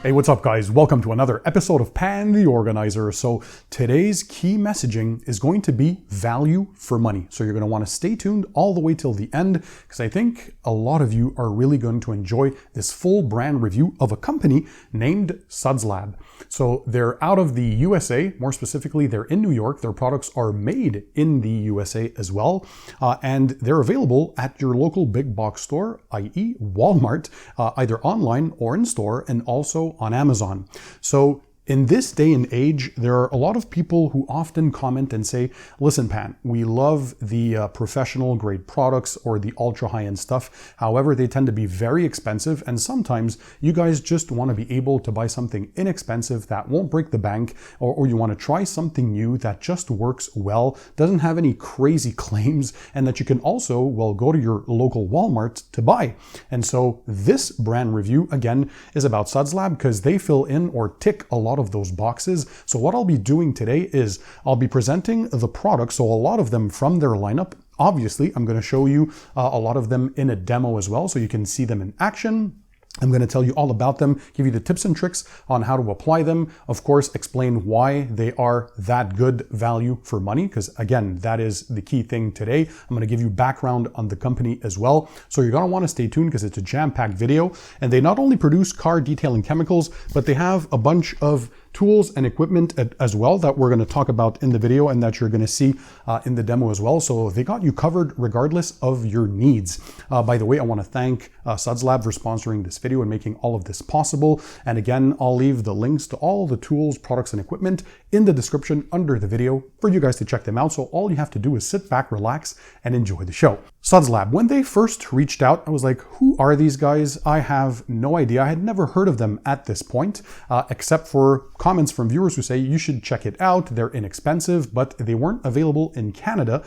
Hey, what's up guys? Welcome to another episode of Pan TheOrganizer. So today's key messaging is going to be value for money. So you're going to want to stay tuned all the way till the end because I think a lot of you are really going to enjoy this full brand review of a company named Suds.Lab. So they're out of the USA, more specifically, they're in New York. Their products are made in the USA as well. And they're available at your local big box store, i.e. Walmart, either online or in store, and also on Amazon. So in this day and age, there are a lot of people who often comment and say, listen, Pan, we love the professional grade products or the ultra high-end stuff. However, they tend to be very expensive. And sometimes you guys just want to be able to buy something inexpensive that won't break the bank, or you want to try something new that just works well, doesn't have any crazy claims, and that you can also, well, go to your local Walmart to buy. And so this brand review, again, is about Suds.Lab because they fill in or tick a lot of those boxes. So what I'll be doing today is I'll be presenting the products, so a lot of them from their lineup. Obviously, I'm going to show you a lot of them in a demo as well, so you can see them in action. I'm going to tell you all about them, give you the tips and tricks on how to apply them. Of course, explain why they are that good value for money, because again, that is the key thing today. I'm going to give you background on the company as well. So you're going to want to stay tuned because it's a jam-packed video. And they not only produce car detailing chemicals, but they have a bunch of tools and equipment as well that we're going to talk about in the video and that you're going to see in the demo as well. So they got you covered regardless of your needs. By the way, I want to thank Suds.Lab for sponsoring this video and making all of this possible. And again, I'll leave the links to all the tools, products, and equipment in the description under the video for you guys to check them out. So all you have to do is sit back, relax, and enjoy the show. Suds.Lab, when they first reached out, I was like, who are these guys? I have no idea. I had never heard of them at this point, except for comments from viewers who say you should check it out. They're inexpensive, but they weren't available in Canada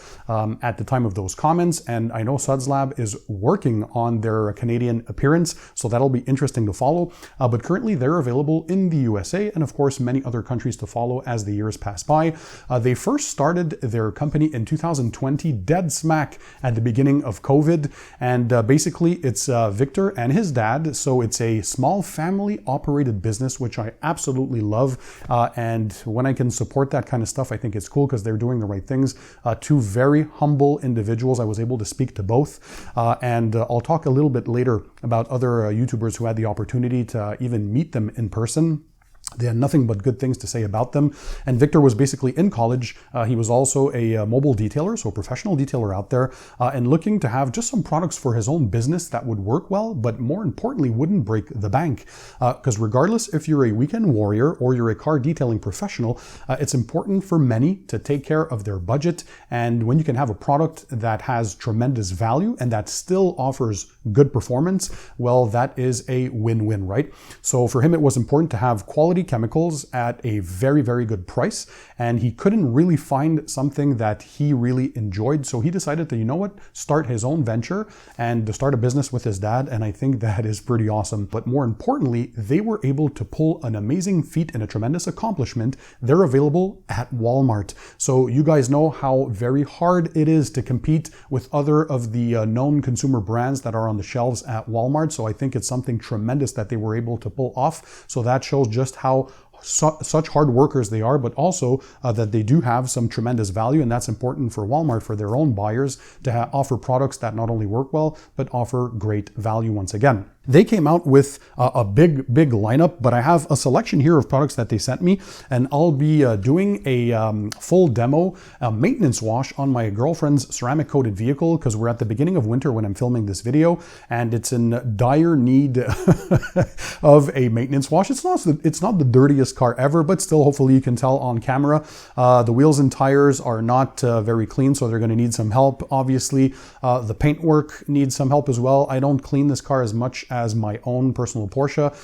at the time of those comments. And I know Suds.Lab is working on their Canadian appearance, so that'll be interesting to follow. But currently they're available in the USA and of course many other countries to follow as the years pass by. They first started their company in 2020, dead smack at the beginning of COVID. And basically it's Victor and his dad. So it's a small family operated business, which I absolutely love. And when I can support that kind of stuff, I think it's cool because they're doing the right things. Two very humble individuals. I was able to speak to both. And I'll talk a little bit later about other YouTubers who had the opportunity to even meet them in person. They had nothing but good things to say about them. And Victor was basically in college. He was also a mobile detailer, so a professional detailer out there, and looking to have just some products for his own business that would work well, but more importantly, wouldn't break the bank. Because regardless if you're a weekend warrior or you're a car detailing professional, it's important for many to take care of their budget. And when you can have a product that has tremendous value and that still offers good performance, well, that is a win-win, right? So for him, it was important to have quality chemicals at a very, very good price. And he couldn't really find something that he really enjoyed. So he decided to, you know what, start his own venture and to start a business with his dad. And I think that is pretty awesome. But more importantly, they were able to pull an amazing feat and a tremendous accomplishment. They're available at Walmart. So you guys know how very hard it is to compete with other of the known consumer brands that are on the shelves at Walmart. So I think it's something tremendous that they were able to pull off. So that shows just how such hard workers they are, but also that they do have some tremendous value. And that's important for Walmart, for their own buyers, to offer products that not only work well, but offer great value once again. They came out with a big lineup, but I have a selection here of products that they sent me, and I'll be doing a full demo, a maintenance wash on my girlfriend's ceramic coated vehicle, because we're at the beginning of winter when I'm filming this video, and it's in dire need of a maintenance wash. It's not the dirtiest car ever, but still, hopefully you can tell on camera. The wheels and tires are not very clean, so they're going to need some help. Obviously, the paintwork needs some help as well. I don't clean this car as much as my own personal Porsche,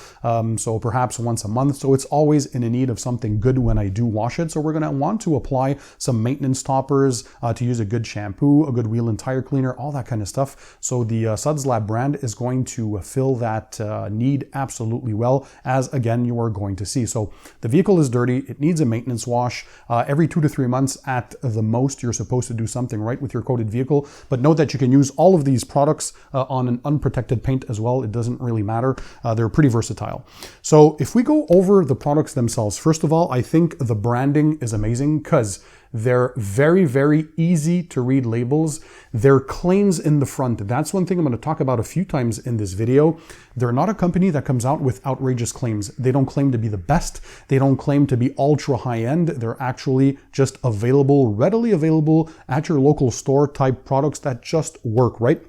so perhaps once a month. So it's always in need of something good when I do wash it. So we're going to want to apply some maintenance toppers, to use a good shampoo, a good wheel and tire cleaner, all that kind of stuff. So the Suds.Lab brand is going to fill that need absolutely well, as again you are going to see. So the vehicle is dirty, it needs a maintenance wash. Every 2 to 3 months at the most, you're supposed to do something right with your coated vehicle. But note that you can use all of these products on an unprotected paint as well. It doesn't really matter. They're pretty versatile. So if we go over the products themselves, first of all, I think the branding is amazing because they're very, very easy to read labels. They're claims in the front. That's one thing I'm going to talk about a few times in this video. They're not a company that comes out with outrageous claims. They don't claim to be the best. They don't claim to be ultra high end. They're actually just available, readily available at your local store type products that just work, right?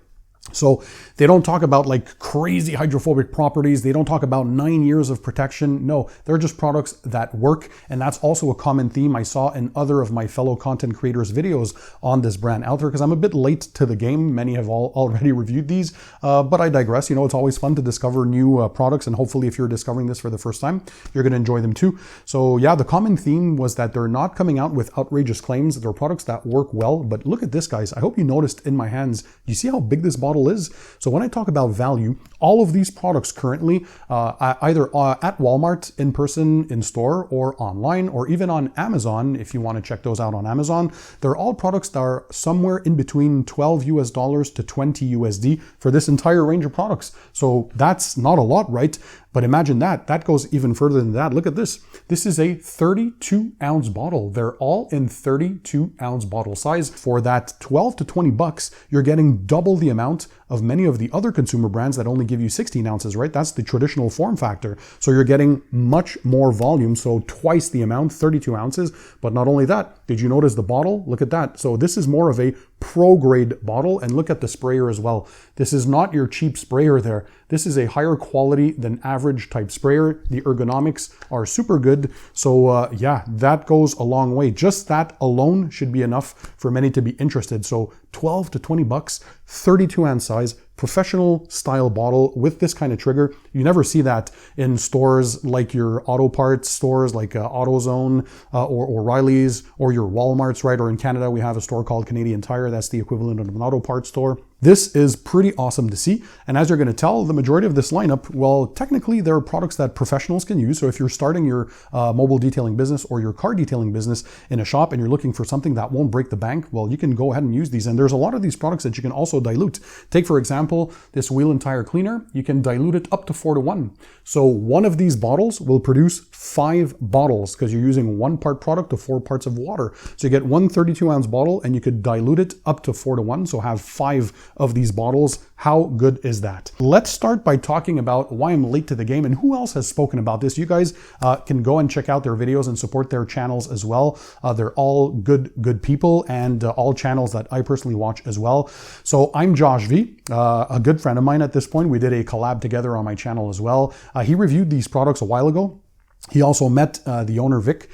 So they don't talk about like crazy hydrophobic properties. They don't talk about 9 years of protection. No, they're just products that work. And that's also a common theme I saw in other of my fellow content creators' videos on this brand out there, because I'm a bit late to the game. Many have already reviewed these, but I digress. You know, it's always fun to discover new products. And hopefully if you're discovering this for the first time, you're going to enjoy them too. So yeah, the common theme was that they're not coming out with outrageous claims. They're products that work well. But look at this, guys. I hope you noticed in my hands, you see how big this bottle is? So when I talk about value, all of these products currently either at Walmart in person, in store, or online, or even on Amazon, if you want to check those out on Amazon, they're all products that are somewhere in between $12 US to 20 USD for this entire range of products. So that's not a lot, right? But imagine that goes even further than that. Look at this. This is a 32-ounce bottle. They're all in 32-ounce bottle size. For that 12 to 20 bucks, you're getting double the amount of many of the other consumer brands that only give you 16 ounces, right? That's the traditional form factor. So you're getting much more volume, so twice the amount, 32 ounces. But not only that, did you notice the bottle? Look at that. So this is more of a pro grade bottle, and look at the sprayer as well. This is not your cheap sprayer there. This is a higher quality than average type sprayer. The ergonomics are super good. So yeah, that goes a long way. Just that alone should be enough for many to be interested. So 12 to 20 bucks, 32 ounce size, professional style bottle with this kind of trigger. You never see that in stores like your auto parts stores like AutoZone or O'Reilly's or your Walmarts, right? Or in Canada, we have a store called Canadian Tire. That's the equivalent of an auto parts store. This is pretty awesome to see. And as you're going to tell, the majority of this lineup, well, technically there are products that professionals can use. So if you're starting your mobile detailing business or your car detailing business in a shop and you're looking for something that won't break the bank, well, you can go ahead and use these. And there's a lot of these products that you can also dilute. Take, for example, this wheel and tire cleaner. You can dilute it up to 4-to-1. So one of these bottles will produce 5 bottles because you're using 1 part product to 4 parts of water. So you get one 32-ounce bottle and you could dilute it up to 4-to-1. So have 5 of these bottles. How good is that? Let's start by talking about why I'm late to the game and who else has spoken about this. You guys can go and check out their videos and support their channels as well. They're all good people and all channels that I personally watch as well. So I'm Josh V, a good friend of mine at this point. We did a collab together on my channel as well. He reviewed these products a while ago. He also met the owner, Vic,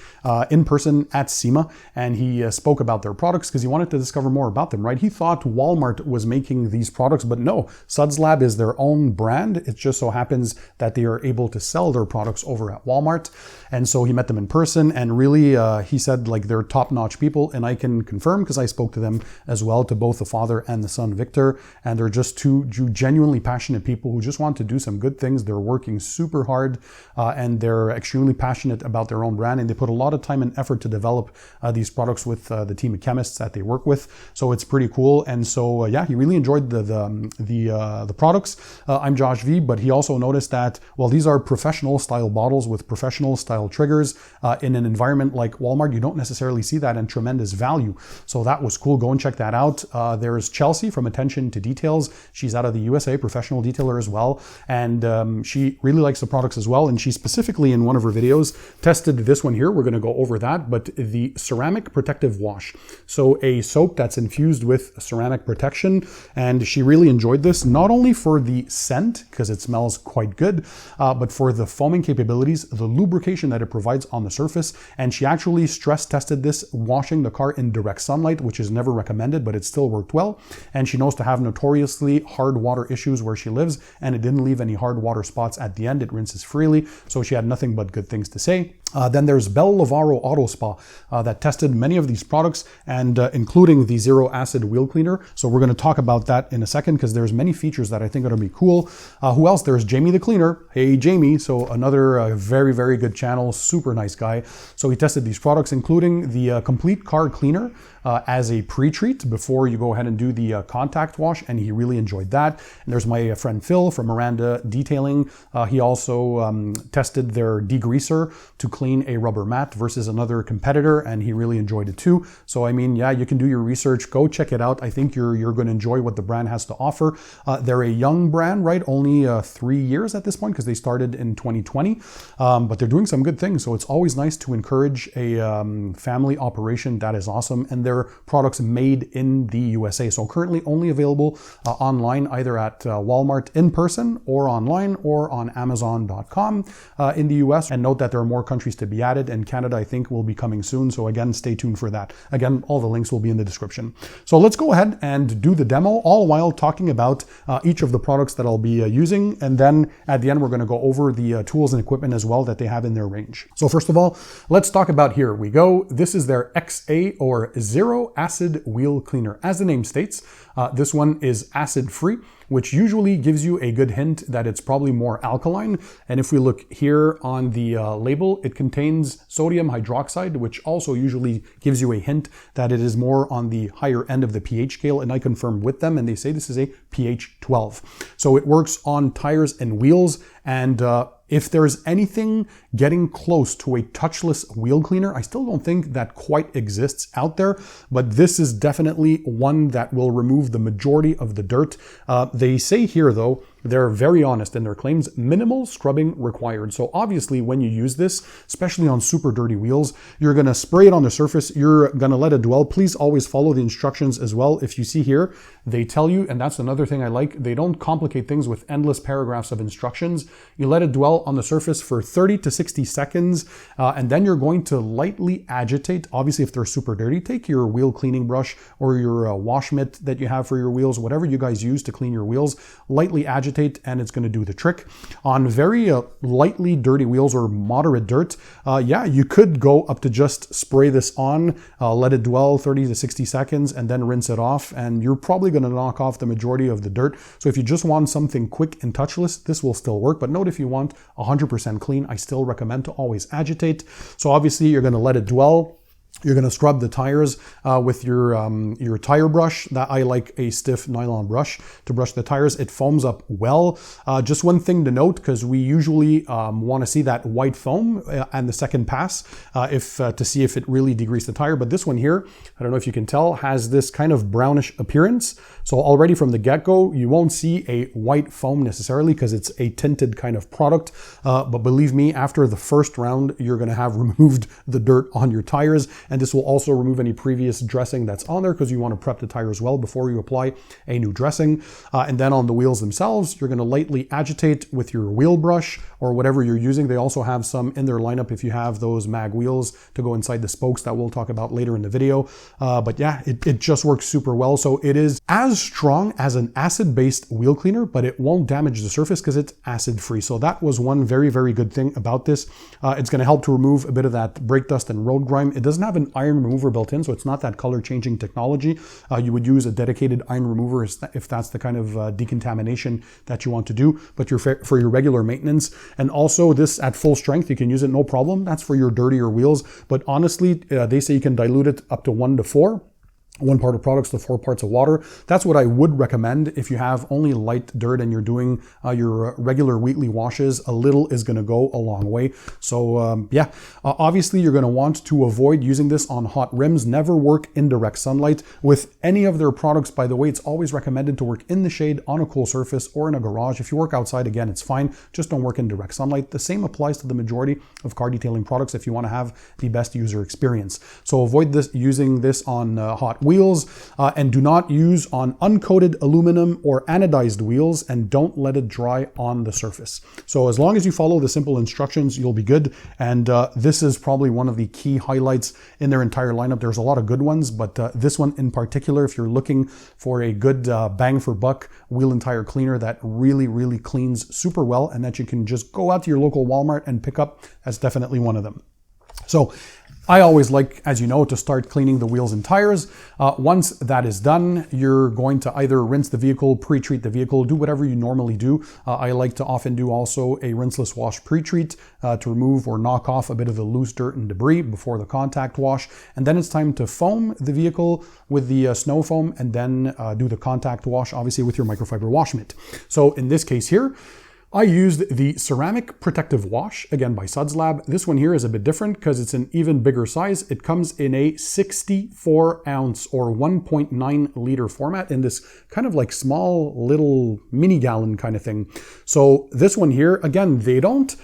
in person at SEMA, and he spoke about their products because he wanted to discover more about them, right? He thought Walmart was making these products, but no, Suds.Lab is their own brand. It just so happens that they are able to sell their products over at Walmart. And so he met them in person, and really, he said like they're top-notch people, and I can confirm because I spoke to them as well, to both the father and the son, Victor, and they're just two genuinely passionate people who just want to do some good things. They're working super hard, and they're extremely passionate about their own brand, and they put a lot of time and effort to develop these products with the team of chemists that they work with. So it's pretty cool. And so yeah, he really enjoyed the products. I'm Josh V, but he also noticed that, well, these are professional style bottles with professional style triggers. In an environment like Walmart, you don't necessarily see that and tremendous value. So that was cool. Go and check that out. There's Chelsea from Attention to Details. She's out of the USA, professional detailer as well, and she really likes the products as well. And she specifically in one of her videos tested this one here. We're going to go over that, but the ceramic protective wash. So a soap that's infused with ceramic protection, and she really enjoyed this, not only for the scent, because it smells quite good, but for the foaming capabilities, the lubrication that it provides on the surface. And she actually stress tested this washing the car in direct sunlight, which is never recommended, but it still worked well. And she knows to have notoriously hard water issues where she lives, and it didn't leave any hard water spots at the end. It rinses freely, so she had nothing but good things to say. Then there's Bell Lavaro Auto Spa that tested many of these products and including the zero acid wheel cleaner. So we're going to talk about that in a second because there's many features that I think are going to be cool. Who else? There's Jamie the Cleaner. Hey, Jamie. So another very, very good channel, super nice guy. So he tested these products, including the complete car cleaner as a pre-treat before you go ahead and do the contact wash, and he really enjoyed that. And there's my friend Phil from Miranda Detailing. He also tested their degreaser to clean a rubber mat versus another competitor, and he really enjoyed it too. So I mean, yeah, you can do your research, go check it out. I think you're going to enjoy what the brand has to offer. They're a young brand, right? Only 3 years at this point because they started in 2020, but they're doing some good things. So it's always nice to encourage a family operation. That is awesome. And their products made in the USA. So currently only available online, either at Walmart in person or online or on Amazon.com in the US. And note that there are more countries to be added, and Canada I think will be coming soon. So again, stay tuned for that. Again, all the links will be in the description. So let's go ahead and do the demo, all while talking about each of the products that I'll be using. And then at the end, we're going to go over the tools and equipment as well that they have in their range. So first of all, let's talk about, here we go. This is their XA or Zero Acid Wheel Cleaner. As the name states, this one is acid free, which usually gives you a good hint that it's probably more alkaline. And if we look here on the label, it contains sodium hydroxide, which also usually gives you a hint that it is more on the higher end of the pH scale. And I confirmed with them, and they say this is a pH 12. So it works on tires and wheels. And if there's anything getting close to a touchless wheel cleaner, I still don't think that quite exists out there, but this is definitely one that will remove the majority of the dirt. They say here though, they're very honest in their claims, minimal scrubbing required. So obviously when you use this, especially on super dirty wheels, you're gonna spray it on the surface, you're gonna let it dwell. Please always follow the instructions as well. If you see here, they tell you, and that's another thing I like, they don't complicate things with endless paragraphs of instructions. You let it dwell on the surface for 30 to 60 seconds, and then you're going to lightly agitate. Obviously, if they're super dirty, take your wheel cleaning brush or your wash mitt that you have for your wheels, whatever you guys use to clean your wheels, lightly agitate, and it's going to do the trick. On very lightly dirty wheels or moderate dirt, yeah, you could go up to just spray this on, let it dwell 30 to 60 seconds, and then rinse it off, and you're probably going to knock off the majority of the dirt. So if you just want something quick and touchless, this will still work. But note, if you want 100% clean, I still recommend to always agitate. So obviously you're going to let it dwell. You're going to scrub the tires with your tire brush. That I like a stiff nylon brush to brush the tires. It foams up well. Just one thing to note, because we usually want to see that white foam and the second pass to see if it really degreased the tire. But this one here, I don't know if you can tell, has this kind of brownish appearance. So already from the get-go, you won't see a white foam necessarily because it's a tinted kind of product. But believe me, after the first round, you're going to have removed the dirt on your tires. And this will also remove any previous dressing that's on there, because you want to prep the tires well before you apply a new dressing. And then on the wheels themselves, you're going to lightly agitate with your wheel brush or whatever you're using. They also have some in their lineup if you have those mag wheels to go inside the spokes that we'll talk about later in the video. But yeah, it just works super well. So it is as strong as an acid-based wheel cleaner, but it won't damage the surface because it's acid-free. So that was one very, very good thing about this. It's going to help to remove a bit of that brake dust and road grime. It doesn't have an iron remover built in, so it's not that color changing technology. You would use a dedicated iron remover if that's the kind of decontamination that you want to do, but for your regular maintenance. And also this at full strength, you can use it no problem. That's for your dirtier wheels. But honestly, they say you can dilute it up to 1 to 4. 1 part of products to 4 parts of water. That's what I would recommend if you have only light dirt and you're doing your regular weekly washes. A little is going to go a long way. So yeah, obviously you're going to want to avoid using this on hot rims. Never work in direct sunlight. With any of their products, by the way, it's always recommended to work in the shade on a cool surface or in a garage. If you work outside, again, it's fine. Just don't work in direct sunlight. The same applies to the majority of car detailing products if you want to have the best user experience. So avoid using this on hot wheels, and do not use on uncoated aluminum or anodized wheels, and don't let it dry on the surface. So as long as you follow the simple instructions, you'll be good. And this is probably one of the key highlights in their entire lineup. There's a lot of good ones, but this one in particular, if you're looking for a good bang for buck wheel and tire cleaner that really, really cleans super well and that you can just go out to your local Walmart and pick up, that's definitely one of them. So I always like, as you know, to start cleaning the wheels and tires. Once that is done, you're going to either rinse the vehicle, pre-treat the vehicle, do whatever you normally do. I like to often do also a rinseless wash pre-treat to remove or knock off a bit of the loose dirt and debris before the contact wash. And then it's time to foam the vehicle with the snow foam, and then do the contact wash, obviously with your microfiber wash mitt. So in this case here, I used the ceramic protective wash, again by Suds.Lab. This one here is a bit different because it's an even bigger size. It comes in a 64 ounce or 1.9 liter format in this kind of like small little mini gallon kind of thing. So this one here, again, they don't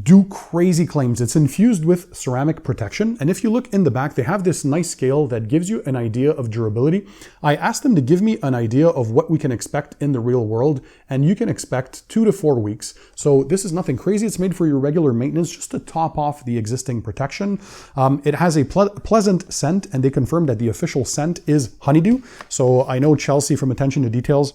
do crazy claims. It's infused with ceramic protection. And if you look in the back, they have this nice scale that gives you an idea of durability. I asked them to give me an idea of what we can expect in the real world, and you can expect 2 to 4 weeks. So this is nothing crazy. It's made for your regular maintenance, just to top off the existing protection. It has a pleasant scent, and they confirmed that the official scent is honeydew. So I know Chelsea from Attention to Details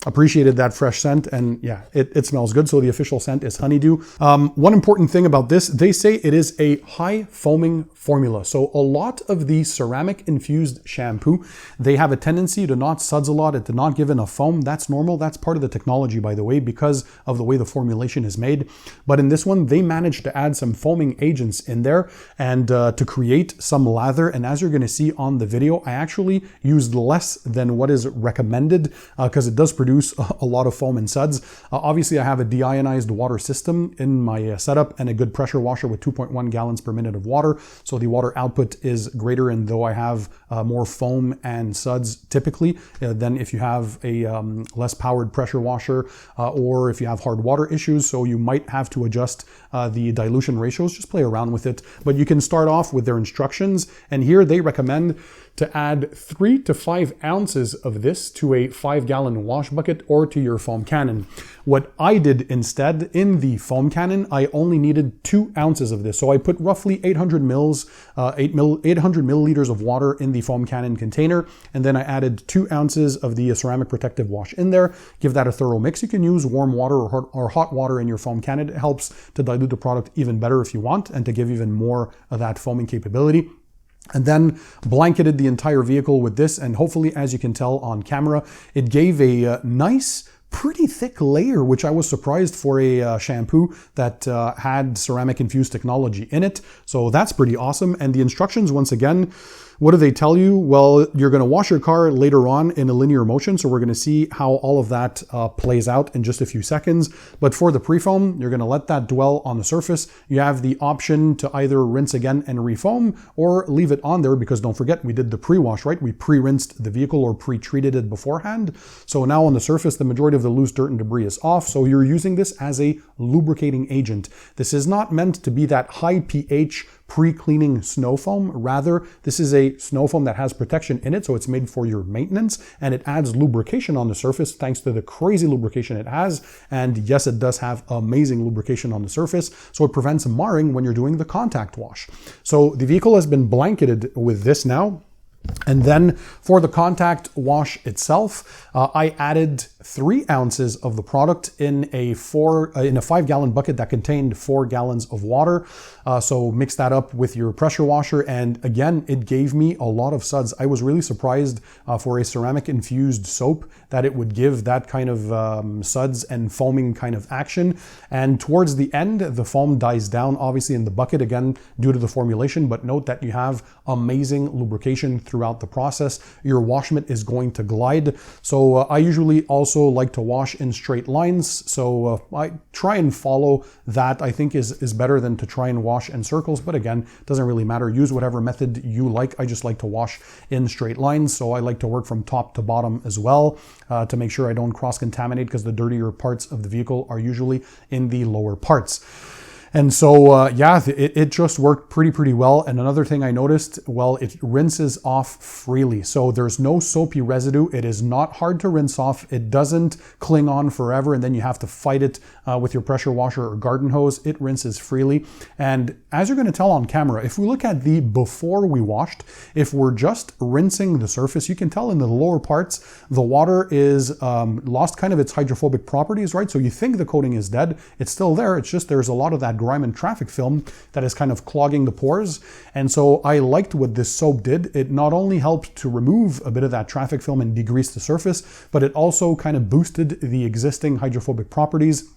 appreciated that fresh scent, and yeah, it smells good. So the official scent is honeydew. One important thing about this, they say it is a high foaming formula. So a lot of the ceramic infused shampoo, they have a tendency to not suds a lot, and to not give enough foam. That's normal. That's part of the technology, by the way, because of the way the formulation is made. But in this one, they managed to add some foaming agents in there and to create some lather. And as you're going to see on the video, I actually used less than what is recommended because it does produce a lot of foam and suds. Obviously, I have a deionized water system in my setup and a good pressure washer with 2.1 gallons per minute of water. So the water output is greater, and though I have more foam and suds typically than if you have a less powered pressure washer or if you have hard water issues. So you might have to adjust the dilution ratios, just play around with it. But you can start off with their instructions, and here they recommend to add 3 to 5 ounces of this to a 5-gallon wash bucket or to your foam cannon. What I did instead, in the foam cannon, I only needed 2 ounces of this. So I put roughly 800 milliliters of water in the foam cannon container, and then I added 2 ounces of the ceramic protective wash in there. Give that a thorough mix. You can use warm water or hot water in your foam cannon. It helps to dilute the product even better if you want, and to give even more of that foaming capability. And then blanketed the entire vehicle with this, and hopefully, as you can tell on camera, it gave a nice, pretty thick layer, which I was surprised for a shampoo that had ceramic infused technology in it. So that's pretty awesome. And the instructions, once again, what do they tell you? Well, you're going to wash your car later on in a linear motion. So we're going to see how all of that plays out in just a few seconds. But for the pre-foam, you're going to let that dwell on the surface. You have the option to either rinse again and refoam, or leave it on there, because don't forget, we did the pre-wash, right? We pre-rinsed the vehicle or pre-treated it beforehand. So now on the surface, the majority of the loose dirt and debris is off. So you're using this as a lubricating agent. This is not meant to be that high pH pre-cleaning snow foam. Rather, this is a snow foam that has protection in it, so it's made for your maintenance, and it adds lubrication on the surface thanks to the crazy lubrication it has. And yes, it does have amazing lubrication on the surface, so it prevents marring when you're doing the contact wash. So the vehicle has been blanketed with this now. And then for the contact wash itself, I added 3 ounces of the product in a 5-gallon bucket that contained 4 gallons of water. So mix that up with your pressure washer, and again, it gave me a lot of suds. I was really surprised for a ceramic infused soap that it would give that kind of suds and foaming kind of action. And towards the end, the foam dies down, obviously in the bucket, again due to the formulation, but note that you have amazing lubrication throughout the process. Your wash mitt is going to glide. So I usually also like to wash in straight lines. So I try and follow that. I think is better than to try and wash in circles. But again, it doesn't really matter. Use whatever method you like. I just like to wash in straight lines. So I like to work from top to bottom as well to make sure I don't cross-contaminate, because the dirtier parts of the vehicle are usually in the lower parts. And so, yeah, it just worked pretty well. And another thing I noticed, well, it rinses off freely. So there's no soapy residue. It is not hard to rinse off. It doesn't cling on forever, and then you have to fight it with your pressure washer or garden hose. It rinses freely. And as you're going to tell on camera, if we look at the before we washed, if we're just rinsing the surface, you can tell in the lower parts, the water is lost kind of its hydrophobic properties, right? So you think the coating is dead. It's still there. It's just there's a lot of that grime and traffic film that is kind of clogging the pores. And so I liked what this soap did. It not only helped to remove a bit of that traffic film and degrease the surface, but it also kind of boosted the existing hydrophobic properties.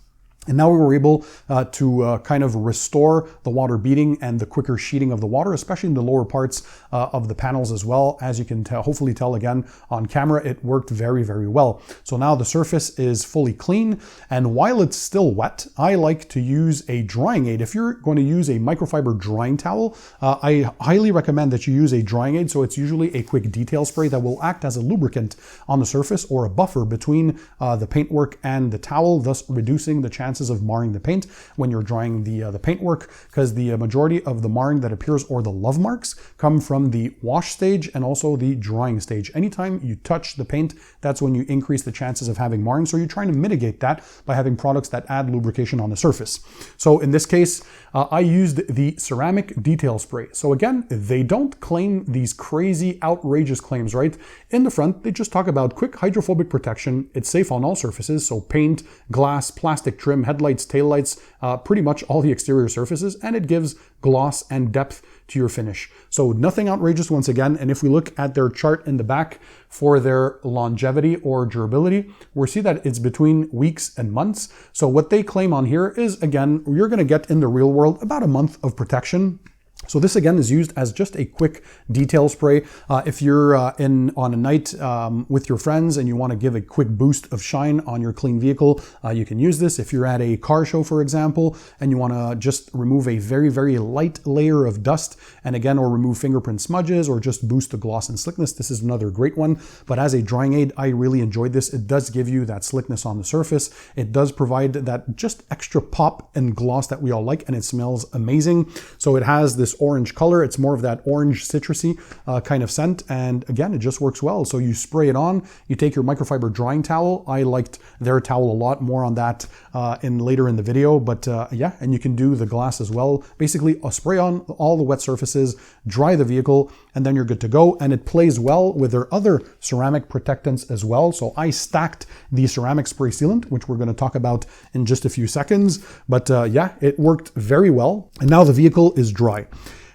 And now we were able to kind of restore the water beading and the quicker sheeting of the water, especially in the lower parts of the panels as well. As you can hopefully tell again on camera, it worked very, very well. So now the surface is fully clean. And while it's still wet, I like to use a drying aid. If you're going to use a microfiber drying towel, I highly recommend that you use a drying aid. So it's usually a quick detail spray that will act as a lubricant on the surface or a buffer between the paintwork and the towel, thus reducing the chances of marring the paint when you're drying the paintwork, because the majority of the marring that appears or the love marks come from the wash stage and also the drying stage. Anytime you touch the paint, that's when you increase the chances of having marring. So you're trying to mitigate that by having products that add lubrication on the surface. So in this case, I used the ceramic detail spray. So again, they don't claim these crazy, outrageous claims, right? In the front, they just talk about quick hydrophobic protection. It's safe on all surfaces. So paint, glass, plastic trim, headlights, taillights, pretty much all the exterior surfaces, and it gives gloss and depth to your finish. So nothing outrageous once again. And if we look at their chart in the back for their longevity or durability, we see that it's between weeks and months. So what they claim on here is, again, you're going to get in the real world about a month of protection. So this again is used as just a quick detail spray. If you're on a night with your friends and you want to give a quick boost of shine on your clean vehicle, you can use this. If you're at a car show, for example, and you want to just remove a very, very light layer of dust, and again, or remove fingerprint smudges or just boost the gloss and slickness, this is another great one. But as a drying aid, I really enjoyed this. It does give you that slickness on the surface. It does provide that just extra pop and gloss that we all like, and it smells amazing. So it has this orange color. It's more of that orange citrusy kind of scent. And again, it just works well. So you spray it on, you take your microfiber drying towel. I liked their towel a lot, more on that later in the video, but yeah, and you can do the glass as well. Basically spray on all the wet surfaces, dry the vehicle, and then you're good to go. And it plays well with their other ceramic protectants as well. So I stacked the ceramic spray sealant, which we're going to talk about in just a few seconds. But yeah, it worked very well. And now the vehicle is dry.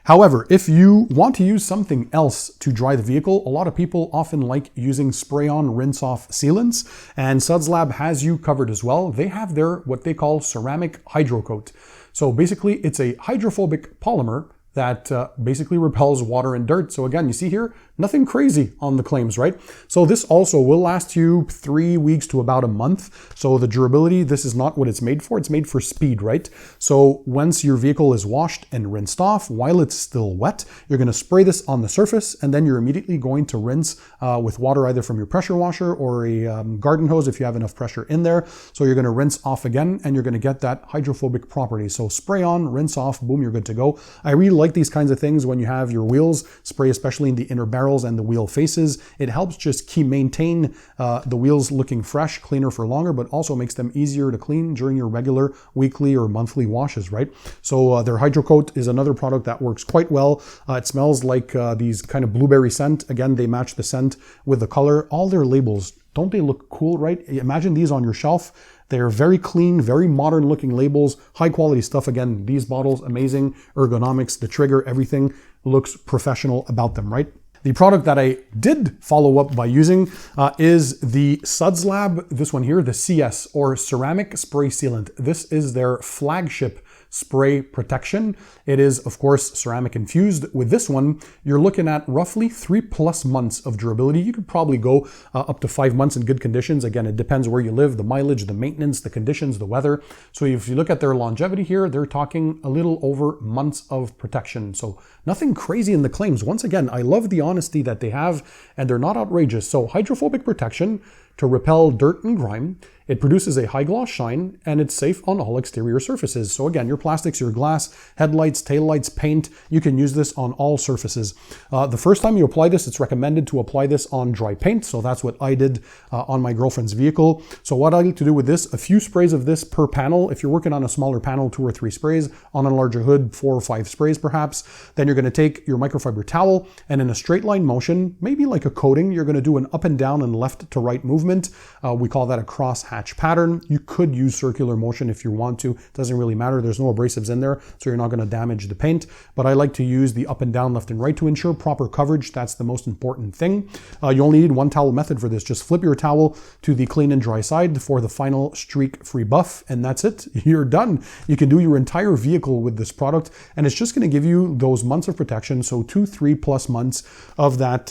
However, if you want to use something else to dry the vehicle, a lot of people often like using spray-on, rinse-off sealants, and Suds.Lab has you covered as well. They have their what they call ceramic hydrocoat. So basically, it's a hydrophobic polymer that basically repels water and dirt. So again, you see here, nothing crazy on the claims, right? So this also will last you 3 weeks to about a month. So the durability, this is not what it's made for. It's made for speed, right? So once your vehicle is washed and rinsed off, while it's still wet, you're gonna spray this on the surface, and then you're immediately going to rinse with water either from your pressure washer or a garden hose if you have enough pressure in there. So you're gonna rinse off again, and you're gonna get that hydrophobic property. So spray on, rinse off, boom, you're good to go. I really like these kinds of things when you have your wheels spray, especially in the inner barrels and the wheel faces. It helps just maintain the wheels looking fresh, cleaner for longer, but also makes them easier to clean during your regular weekly or monthly washes, right? So their hydrocoat is another product that works quite well. It smells like these kind of blueberry scent. Again, they match the scent with the color. All their labels, don't they look cool, right? Imagine these on your shelf. They're very clean, very modern looking labels, high quality stuff. Again, these bottles, amazing ergonomics, the trigger, everything looks professional about them, right? The product that I did follow up by using is the Suds.Lab, this one here, the CS, or Ceramic Spray Sealant. This is their flagship spray protection. It is, of course, ceramic infused. With this one, you're looking at roughly 3+ months of durability. You could probably go up to 5 months in good conditions. Again, it depends where you live, the mileage, the maintenance, the conditions, the weather. So if you look at their longevity here, they're talking a little over months of protection. So nothing crazy in the claims. Once again, I love the honesty that they have, and they're not outrageous. So hydrophobic protection to repel dirt and grime. It produces a high gloss shine, and it's safe on all exterior surfaces. So again, your plastics, your glass, headlights, taillights, paint, you can use this on all surfaces. The first time you apply this, it's recommended to apply this on dry paint. So that's what I did on my girlfriend's vehicle. So what I like to do with this, a few sprays of this per panel. If you're working on a smaller panel, 2 or 3 sprays. On a larger hood, 4 or 5 sprays perhaps. Then you're gonna take your microfiber towel, and in a straight line motion, maybe like a coating, you're gonna do an up and down and left to right movement. We call that a cross hatch pattern. You could use circular motion if you want to. It doesn't really matter. There's no abrasives in there, so you're not going to damage the paint. But I like to use the up and down, left and right to ensure proper coverage. That's the most important thing. You only need one towel method for this. Just flip your towel to the clean and dry side for the final streak-free buff, and that's it. You're done. You can do your entire vehicle with this product, and it's just going to give you those months of protection, so 2-3+ months of that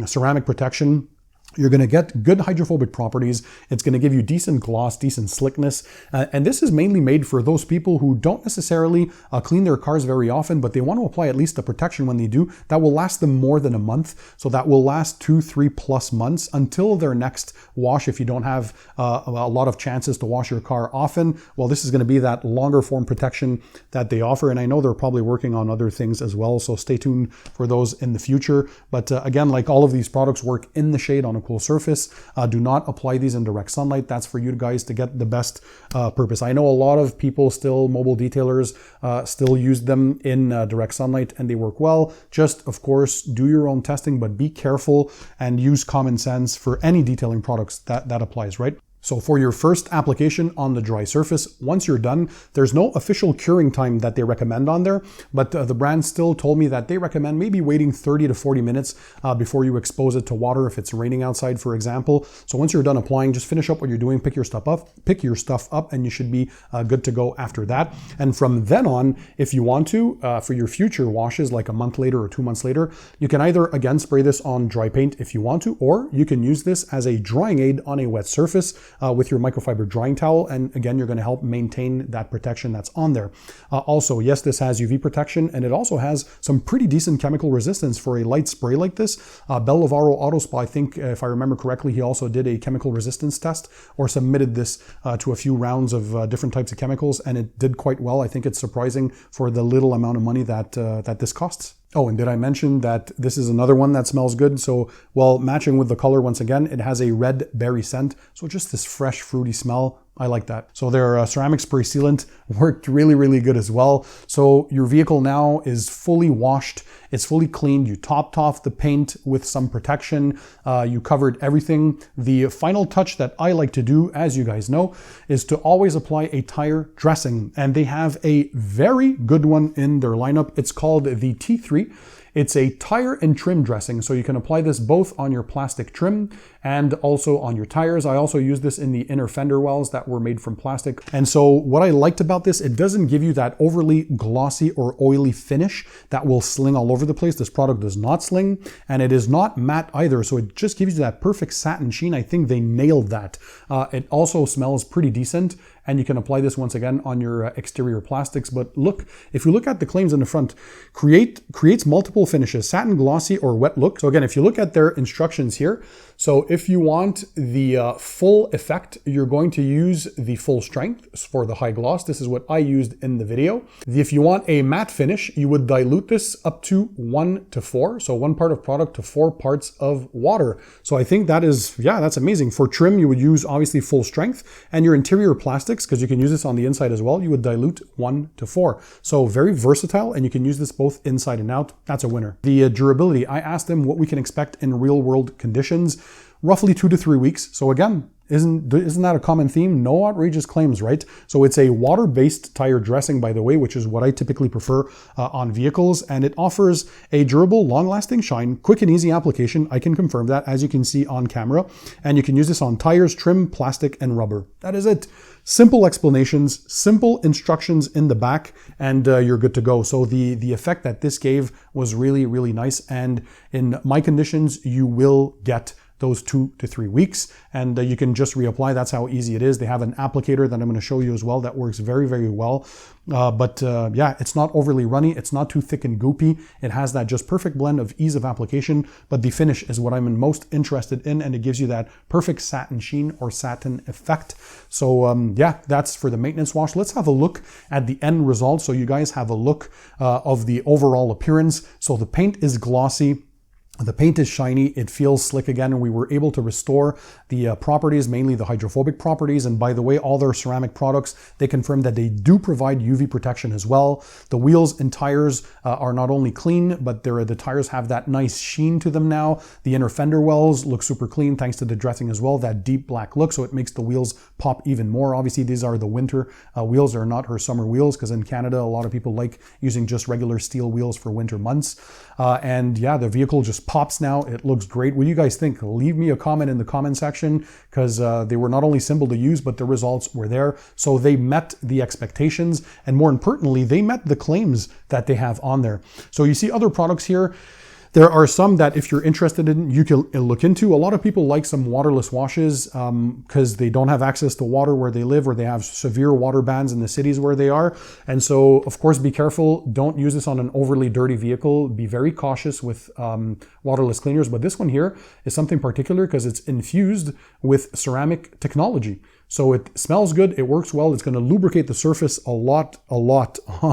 ceramic protection. You're going to get good hydrophobic properties. It's going to give you decent gloss, decent slickness. And this is mainly made for those people who don't necessarily clean their cars very often, but they want to apply at least a protection when they do. That will last them more than a month. So that will last 2-3+ months until their next wash. If you don't have a lot of chances to wash your car often, well, this is going to be that longer form protection that they offer. And I know they're probably working on other things as well. So stay tuned for those in the future. But again, like all of these products work in the shade on a cool surface. Do not apply these in direct sunlight. That's for you guys to get the best purpose. I know a lot of people still, mobile detailers, still use them in direct sunlight and they work well. Just, of course, do your own testing, but be careful and use common sense for any detailing products that applies, right? So for your first application on the dry surface, once you're done, there's no official curing time that they recommend on there, but the brand still told me that they recommend maybe waiting 30 to 40 minutes before you expose it to water if it's raining outside, for example. So once you're done applying, just finish up what you're doing, pick your stuff up, and you should be good to go after that. And from then on, if you want to, for your future washes, like a month later or 2 months later, you can either again spray this on dry paint if you want to, or you can use this as a drying aid on a wet surface with your microfiber drying towel. And again, you're going to help maintain that protection that's on there. Also, yes, this has UV protection, and it also has some pretty decent chemical resistance for a light spray like this. Bellavaro Auto Spa, I think, if I remember correctly, he also did a chemical resistance test or submitted this to a few rounds of different types of chemicals, and it did quite well. I think it's surprising for the little amount of money that this costs. Oh, and did I mention that this is another one that smells good? So, well, matching with the color, once again, it has a red berry scent. So just this fresh, fruity smell. I like that. So their ceramic spray sealant worked really, really good as well. So your vehicle now is fully washed. It's fully cleaned. You topped off the paint with some protection. You covered everything. The final touch that I like to do, as you guys know, is to always apply a tire dressing. And they have a very good one in their lineup. It's called the T3. It's a tire and trim dressing, so you can apply this both on your plastic trim and also on your tires. I also use this in the inner fender wells that were made from plastic. And so what I liked about this, it doesn't give you that overly glossy or oily finish that will sling all over the place. This product does not sling, and it is not matte either, so it just gives you that perfect satin sheen. I think they nailed that. It also smells pretty decent, and you can apply this once again on your exterior plastics. But look, if you look at the claims in the front, creates multiple finishes, satin, glossy, or wet look. So again, if you look at their instructions here, so if you want the full effect, you're going to use the full strength for the high gloss. This is what I used in the video. If you want a matte finish, you would dilute this up to 1 to 4. So 1 part of product to 4 parts of water. So I think that is, yeah, that's amazing. For trim, you would use obviously full strength, and your interior plastics, because you can use this on the inside as well, you would dilute 1 to 4. So very versatile, and you can use this both inside and out. That's a winner. The durability, I asked them what we can expect in real world conditions. Roughly 2 to 3 weeks. So again, isn't that a common theme? No outrageous claims, right? So it's a water-based tire dressing, by the way, which is what I typically prefer on vehicles. And it offers a durable, long-lasting shine, quick and easy application. I can confirm that, as you can see on camera. And you can use this on tires, trim, plastic, and rubber. That is it. Simple explanations, simple instructions in the back, and you're good to go. So the effect that this gave was really, really nice. And in my conditions, you will get those 2 to 3 weeks, and you can just reapply. That's how easy it is. They have an applicator that I'm going to show you as well that works very, very well. Yeah, it's not overly runny. It's not too thick and goopy. It has that just perfect blend of ease of application, but the finish is what I'm most interested in, and it gives you that perfect satin sheen or satin effect. So yeah, that's for the maintenance wash. Let's have a look at the end result, so you guys have a look of the overall appearance. So the paint is glossy. The paint is shiny, it feels slick again, and we were able to restore the properties, mainly the hydrophobic properties. And by the way, all their ceramic products, they confirm that they do provide UV protection as well. The wheels and tires are not only clean, but the tires have that nice sheen to them now. The inner fender wells look super clean thanks to the dressing as well, that deep black look, so it makes the wheels pop even more. Obviously, these are the winter wheels, they're not her summer wheels, because in Canada, a lot of people like using just regular steel wheels for winter months. And yeah, the vehicle just pops now. It looks great. What do you guys think? Leave me a comment in the comment section, because they were not only simple to use, but the results were there. So they met the expectations, and more importantly, they met the claims that they have on there. So you see other products here. There are some that if you're interested in, you can look into. A lot of people like some waterless washes because they don't have access to water where they live, or they have severe water bans in the cities where they are. And so, of course, be careful. Don't use this on an overly dirty vehicle. Be very cautious with waterless cleaners. But this one here is something particular because it's infused with ceramic technology. So it smells good, it works well, it's gonna lubricate the surface a lot.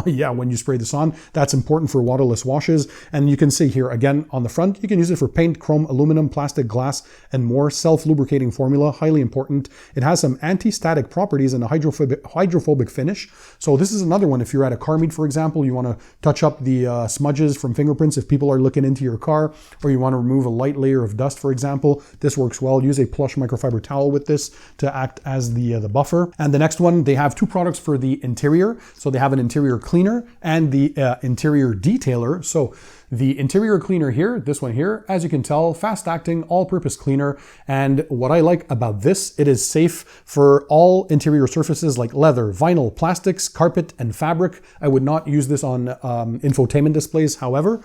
Yeah, when you spray this on, that's important for waterless washes. And you can see here, again, on the front, you can use it for paint, chrome, aluminum, plastic, glass, and more. Self-lubricating formula, highly important. It has some anti-static properties and a hydrophobic finish. So this is another one. If you're at a car meet, for example, you wanna touch up the smudges from fingerprints if people are looking into your car, or you wanna remove a light layer of dust, for example, this works well. Use a plush microfiber towel with this to act as the buffer. And the next one, they have two products for the interior. So they have an interior cleaner and the interior detailer. So the interior cleaner here, this one here, as you can tell, fast acting, all-purpose cleaner. And what I like about this, it is safe for all interior surfaces like leather, vinyl, plastics, carpet, and fabric. I would not use this on infotainment displays, however.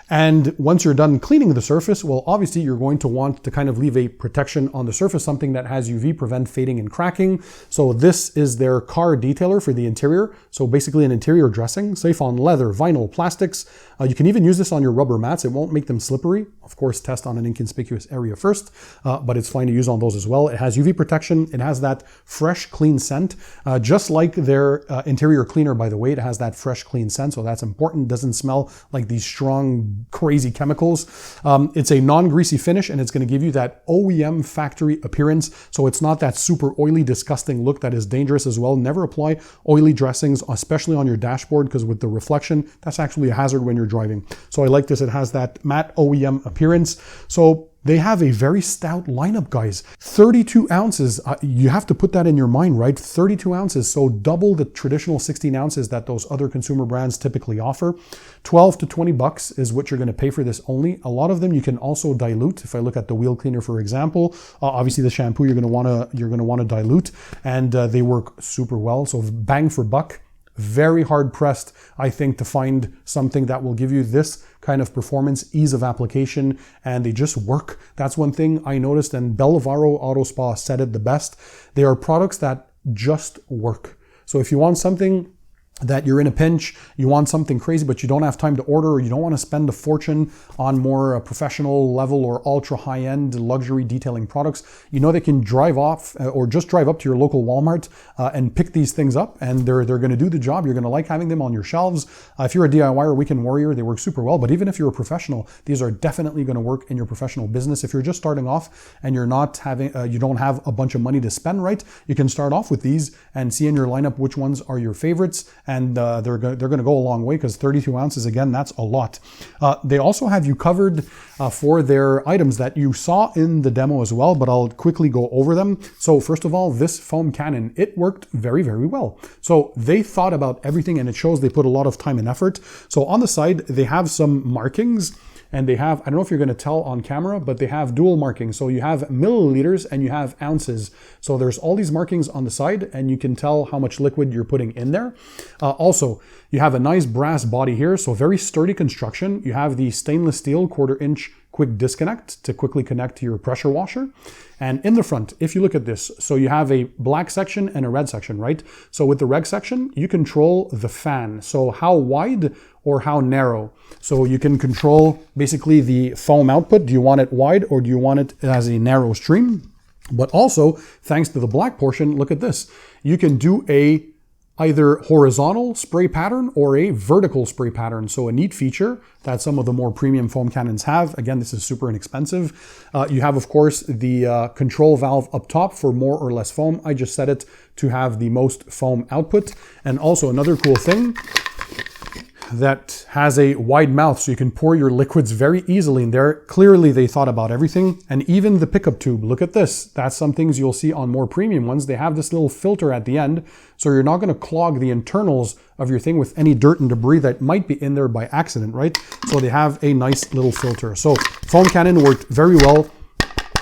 And once you're done cleaning the surface, well, obviously you're going to want to kind of leave a protection on the surface, something that has UV, prevent fading and cracking. So this is their car detailer for the interior. So basically an interior dressing, safe on leather, vinyl, plastics. You can even use this on your rubber mats. It won't make them slippery. Of course, test on an inconspicuous area first, but it's fine to use on those as well. It has UV protection. It has that fresh, clean scent, just like their interior cleaner, by the way. It has that fresh, clean scent, so that's important. Doesn't smell like these strong, crazy chemicals. It's a non-greasy finish, and it's going to give you that OEM factory appearance. So it's not that super oily, disgusting look that is dangerous as well. Never apply oily dressings, especially on your dashboard, because with the reflection, that's actually a hazard when you're driving. So I like this. It has that matte OEM appearance. So they have a very stout lineup, guys. 32 ounces. You have to put that in your mind, right? 32 ounces. So double the traditional 16 ounces that those other consumer brands typically offer. 12 to 20 bucks is what you're going to pay for this only. A lot of them you can also dilute. If I look at the wheel cleaner, for example, obviously the shampoo you're going to want to dilute, and they work super well. So bang for buck. Very hard pressed, I think, to find something that will give you this kind of performance, ease of application, and they just work. That's one thing I noticed, and Bellavaro Auto Spa said it the best. They are products that just work. So if you want something that you're in a pinch, you want something crazy, but you don't have time to order, or you don't want to spend a fortune on more professional level or ultra high-end luxury detailing products, you know they can drive off or just drive up to your local Walmart and pick these things up, and they're going to do the job. You're going to like having them on your shelves. If you're a DIY or weekend warrior, they work super well. But even if you're a professional, these are definitely going to work in your professional business. If you're just starting off and you're not having, you don't have a bunch of money to spend, right? You can start off with these and see in your lineup which ones are your favorites. And they're going to go a long way, because 32 ounces, again, that's a lot. They also have you covered for their items that you saw in the demo as well, but I'll quickly go over them. So first of all, this foam cannon, it worked very, very well. So they thought about everything, and it shows they put a lot of time and effort. So on the side, they have some markings. And they have, I don't know if you're going to tell on camera, but they have dual markings. So you have milliliters and you have ounces. So there's all these markings on the side, and you can tell how much liquid you're putting in there. Also, you have a nice brass body here. So very sturdy construction. You have the stainless steel 1/4 inch quick disconnect to quickly connect to your pressure washer. And in the front, if you look at this, so you have a black section and a red section, right? So with the red section, you control the fan. So how wide or how narrow. So you can control basically the foam output. Do you want it wide, or do you want it as a narrow stream? But also, thanks to the black portion, look at this. You can do a either horizontal spray pattern or a vertical spray pattern. So a neat feature that some of the more premium foam cannons have. Again, this is super inexpensive. You have, of course, the control valve up top for more or less foam. I just set it to have the most foam output. And also another cool thing, that has a wide mouth so you can pour your liquids very easily in there. Clearly they thought about everything. And even the pickup tube, look at this. That's some things you'll see on more premium ones. They have this little filter at the end, so you're not going to clog the internals of your thing with any dirt and debris that might be in there by accident, right? So they have a nice little filter. So foam cannon worked very well.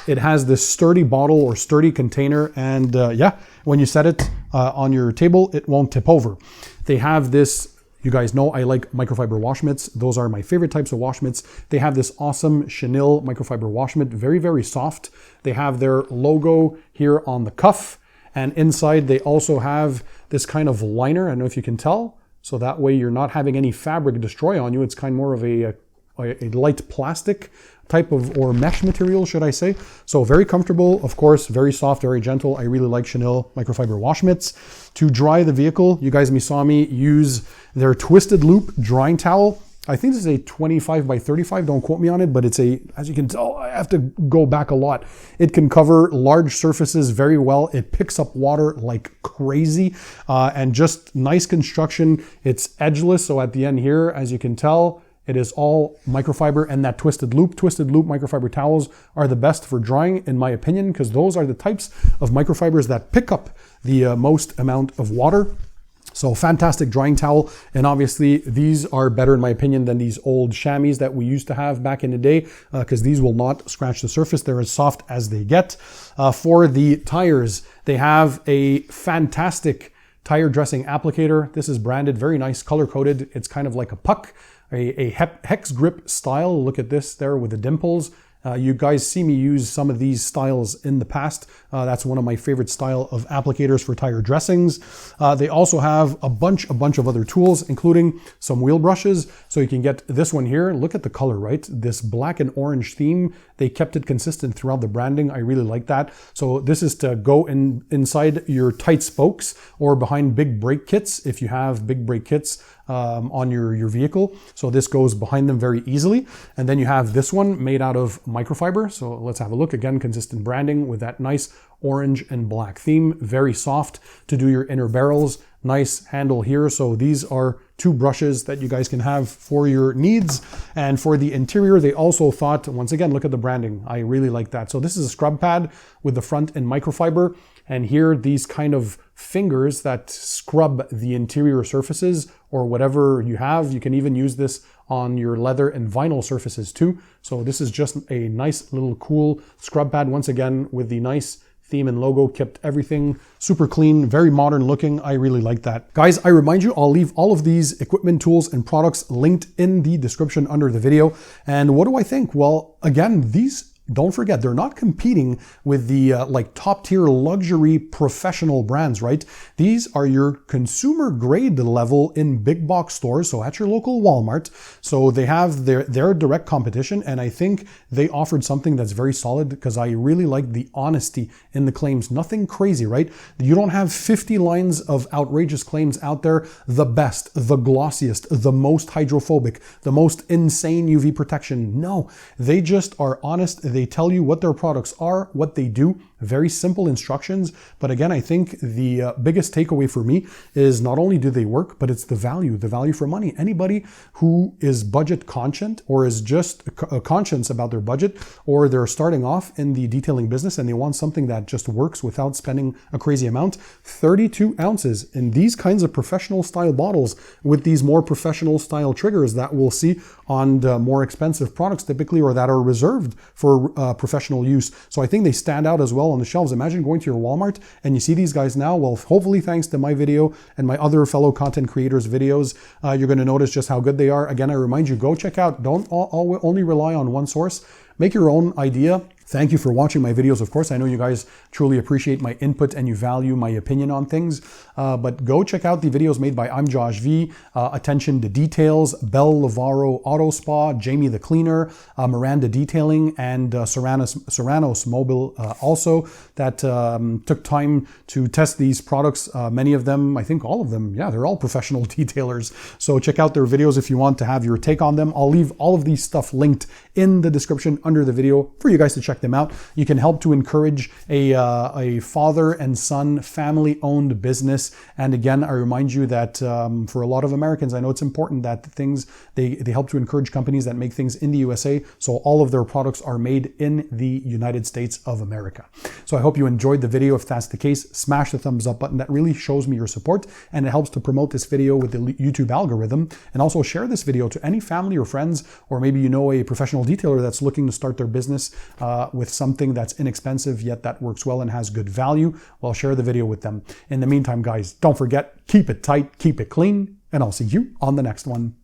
It has this sturdy bottle or sturdy container, and yeah, when you set it on your table, it won't tip over. They have this. You guys know I like microfiber wash mitts. Those are my favorite types of wash mitts. They have this awesome chenille microfiber wash mitt, very, very soft. They have their logo here on the cuff, and inside they also have this kind of liner. I don't know if you can tell. So that way you're not having any fabric destroy on you. It's kind of more of a light plastic type of, or mesh material, should I say. So very comfortable, of course, very soft, very gentle. I really like chenille microfiber wash mitts. To dry the vehicle, you guys saw me use their twisted loop drying towel. I think this is a 25 by 35, don't quote me on it, but it's a, as you can tell, I have to go back a lot. It can cover large surfaces very well. It picks up water like crazy, and just nice construction. It's edgeless, so at the end here, as you can tell, it is all microfiber, and that twisted loop microfiber towels are the best for drying, in my opinion, because those are the types of microfibers that pick up the most amount of water. So fantastic drying towel. And obviously these are better, in my opinion, than these old chamois that we used to have back in the day, because these will not scratch the surface. They're as soft as they get. For the tires, they have a fantastic tire dressing applicator. This is branded, very nice, color coded. It's kind of like a puck. A hex grip style. Look at this there with the dimples. You guys see me use some of these styles in the past. That's one of my favorite style of applicators for tire dressings. They also have a bunch of other tools, including some wheel brushes. So you can get this one here. Look at the color, right? This black and orange theme. They kept it consistent throughout the branding. I really like that. So this is to go inside your tight spokes or behind big brake kits if you have big brake kits on your vehicle. So this goes behind them very easily. And then you have this one made out of microfiber. So let's have a look. Again, consistent branding with that nice orange and black theme. Very soft to do your inner barrels. Nice handle here. So these are two brushes that you guys can have for your needs. And for the interior, they also thought, once again, look at the branding. I really like that. So this is a scrub pad with the front in microfiber. And here, these kind of fingers that scrub the interior surfaces or whatever you have. You can even use this on your leather and vinyl surfaces too. So this is just a nice little cool scrub pad, once again, with the nice theme and logo, kept everything super clean, very modern looking. I really like that. Guys, I remind you, I'll leave all of these equipment, tools, and products linked in the description under the video. And what do I think? Well, again, these, don't forget, they're not competing with the like top tier luxury professional brands, right? These are your consumer grade level in big box stores, so at your local Walmart. So they have their direct competition, and I think they offered something that's very solid, because I really like the honesty in the claims. Nothing crazy, right? You don't have 50 lines of outrageous claims out there. The best, the glossiest, the most hydrophobic, the most insane UV protection. No, they just are honest. They tell you what their products are, what they do. Very simple instructions. But again, I think the biggest takeaway for me is not only do they work, but it's the value for money. Anybody who is budget conscious or is just conscious about their budget, or they're starting off in the detailing business and they want something that just works without spending a crazy amount, 32 ounces in these kinds of professional style bottles with these more professional style triggers that we'll see on the more expensive products typically, or that are reserved for professional use. So I think they stand out as well on the shelves. Imagine going to your Walmart and you see these guys now. Well, hopefully thanks to my video and my other fellow content creators videos, you're going to notice just how good they are. Again, I remind you, go check out, don't only rely on one source. Make your own idea. Thank you for watching my videos. Of course, I know you guys truly appreciate my input and you value my opinion on things, but go check out the videos made by I'm Josh V, Attention to Details, Bell Lavaro Auto Spa, Jamie the Cleaner, Miranda Detailing, and Serranos Mobile also, that took time to test these products. Many of them, I think all of them, yeah, they're all professional detailers. So check out their videos if you want to have your take on them. I'll leave all of these stuff linked in the description under the video for you guys to check them out. You can help to encourage a father and son family-owned business. And again, I remind you that for a lot of Americans, I know it's important that they help to encourage companies that make things in the USA, so all of their products are made in the United States of America. So I hope you enjoyed the video. If that's the case, smash the thumbs up button. That really shows me your support, and it helps to promote this video with the YouTube algorithm. And also share this video to any family or friends, or maybe you know a professional detailer that's looking to start their business with something that's inexpensive yet that works well and has good value. Well, share the video with them. In the meantime, guys, don't forget, keep it tight, keep it clean, and I'll see you on the next one.